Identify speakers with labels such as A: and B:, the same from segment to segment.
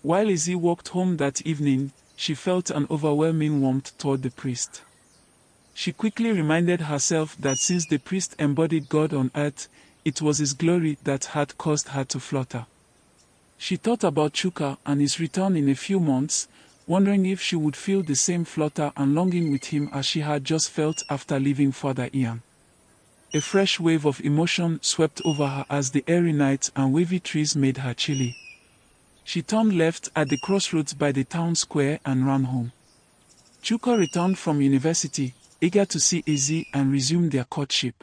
A: While Izzy walked home that evening, she felt an overwhelming warmth toward the priest. She quickly reminded herself that since the priest embodied God on earth, it was his glory that had caused her to flutter. She thought about Chuka and his return in a few months, wondering if she would feel the same flutter and longing with him as she had just felt after leaving Father Ian. A fresh wave of emotion swept over her as the airy night and wavy trees made her chilly. She turned left at the crossroads by the town square and ran home. Chuka returned from university, eager to see Izzy and resume their courtship.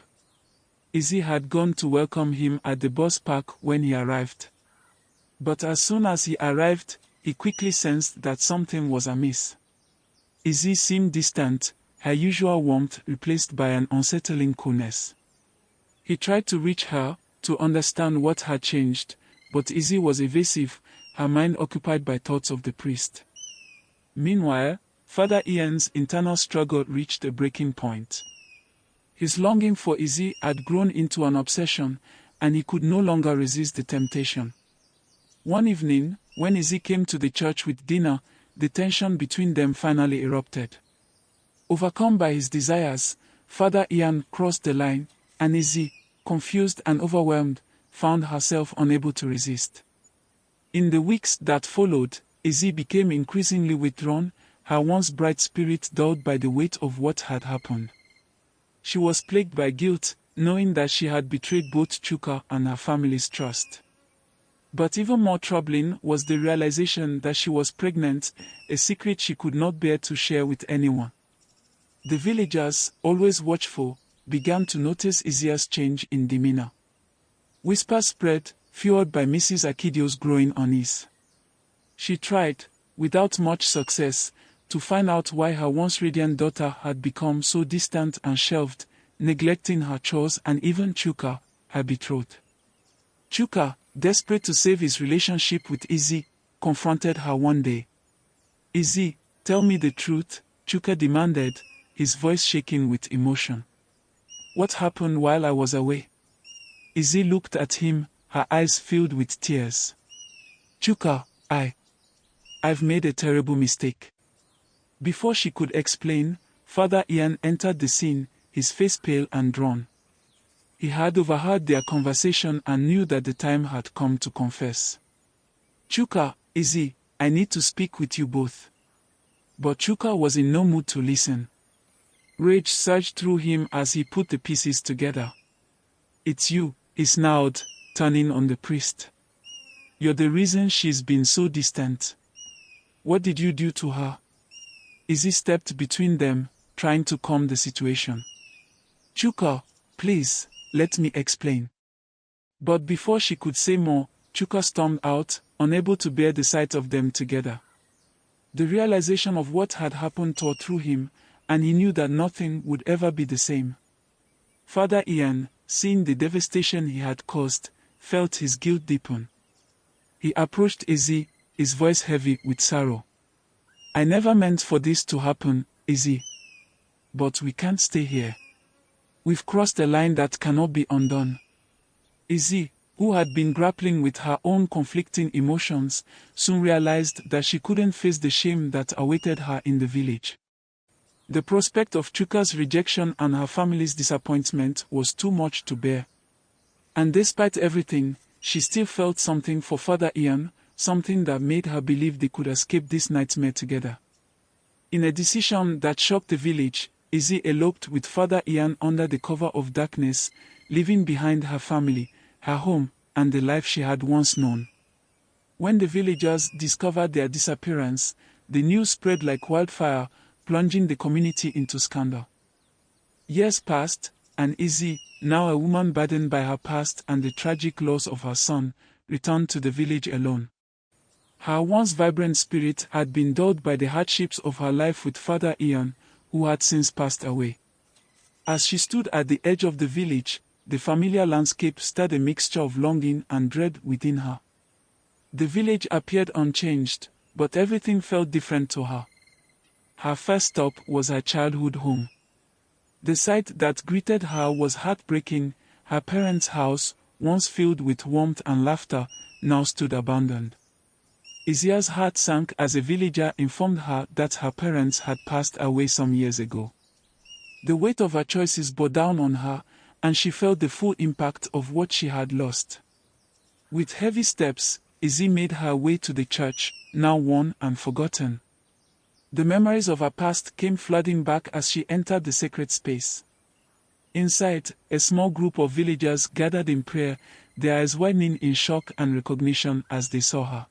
A: Izzy had gone to welcome him at the bus park when he arrived. But as soon as he arrived, he quickly sensed that something was amiss. Izzy seemed distant, her usual warmth replaced by an unsettling coolness. He tried to reach her, to understand what had changed, but Izzy was evasive, her mind occupied by thoughts of the priest. Meanwhile, Father Ian's internal struggle reached a breaking point. His longing for Izzy had grown into an obsession, and he could no longer resist the temptation. One evening, when Izzy came to the church with dinner, the tension between them finally erupted. Overcome by his desires, Father Ian crossed the line, and Izzy, confused and overwhelmed, found herself unable to resist. In the weeks that followed, Izzy became increasingly withdrawn, her once bright spirit dulled by the weight of what had happened. She was plagued by guilt, knowing that she had betrayed both Chuka and her family's trust. But even more troubling was the realization that she was pregnant, a secret she could not bear to share with anyone. The villagers, always watchful, began to notice Izzy's change in demeanor. Whispers spread, fueled by Mrs. Akidio's growing unease. She tried, without much success, to find out why her once radiant daughter had become so distant and shelved, neglecting her chores and even Chuka, her betrothed. Chuka, desperate to save his relationship with Izzy, confronted her one day. "Izzy, tell me the truth," Chuka demanded, his voice shaking with emotion. "What happened while I was away?" Izzy looked at him, her eyes filled with tears. "Chuka, I've made a terrible mistake." Before she could explain, Father Ian entered the scene, his face pale and drawn. He had overheard their conversation and knew that the time had come to confess. "Chuka, Izzy, I need to speak with you both." But Chuka was in no mood to listen. Rage surged through him as he put the pieces together. "It's you," he snarled, turning on the priest. "You're the reason she's been so distant. What did you do to her?" Izzy stepped between them, trying to calm the situation. "Chuka, please, let me explain." But before she could say more, Chuka stormed out, unable to bear the sight of them together. The realization of what had happened tore through him, and he knew that nothing would ever be the same. Father Ian, seeing the devastation he had caused, felt his guilt deepen. He approached Izzy, his voice heavy with sorrow. "I never meant for this to happen, Izzy. But we can't stay here. We've crossed a line that cannot be undone." Izzy, who had been grappling with her own conflicting emotions, soon realized that she couldn't face the shame that awaited her in the village. The prospect of Chuka's rejection and her family's disappointment was too much to bear. And despite everything, she still felt something for Father Ian, something that made her believe they could escape this nightmare together. In a decision that shocked the village, Izzy eloped with Father Ian under the cover of darkness, leaving behind her family, her home, and the life she had once known. When the villagers discovered their disappearance, the news spread like wildfire, plunging the community into scandal. Years passed, and Izzy, now a woman burdened by her past and the tragic loss of her son, returned to the village alone. Her once vibrant spirit had been dulled by the hardships of her life with Father Ian, who had since passed away. As she stood at the edge of the village, the familiar landscape stirred a mixture of longing and dread within her. The village appeared unchanged, but everything felt different to her. Her first stop was her childhood home. The sight that greeted her was heartbreaking. Her parents' house, once filled with warmth and laughter, now stood abandoned. Izia's heart sank as a villager informed her that her parents had passed away some years ago. The weight of her choices bore down on her, and she felt the full impact of what she had lost. With heavy steps, Izzy made her way to the church, now worn and forgotten. The memories of her past came flooding back as she entered the sacred space. Inside, a small group of villagers gathered in prayer, their eyes widening in shock and recognition as they saw her.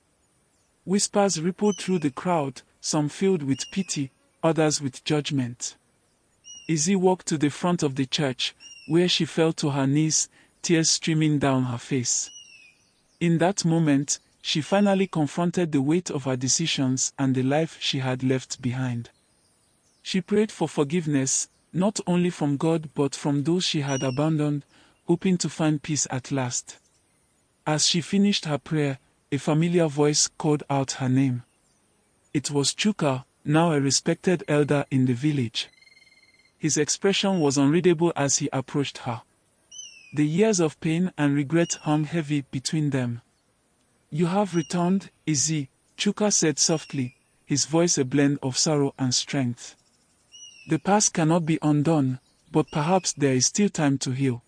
A: Whispers rippled through the crowd, some filled with pity, others with judgment. Izzy walked to the front of the church, where she fell to her knees, tears streaming down her face. In that moment, she finally confronted the weight of her decisions and the life she had left behind. She prayed for forgiveness, not only from God but from those she had abandoned, hoping to find peace at last. As she finished her prayer, a familiar voice called out her name. It was Chuka, now a respected elder in the village. His expression was unreadable as he approached her. The years of pain and regret hung heavy between them. "You have returned, Izzy," Chuka said softly, his voice a blend of sorrow and strength. "The past cannot be undone, but perhaps there is still time to heal."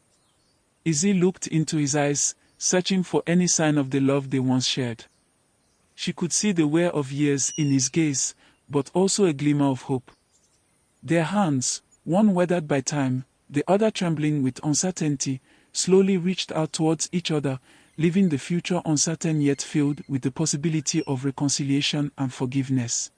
A: Izzy looked into his eyes, searching for any sign of the love they once shared. She could see the wear of years in his gaze, but also a glimmer of hope. Their hands, one weathered by time, the other trembling with uncertainty, slowly reached out towards each other, leaving the future uncertain yet filled with the possibility of reconciliation and forgiveness.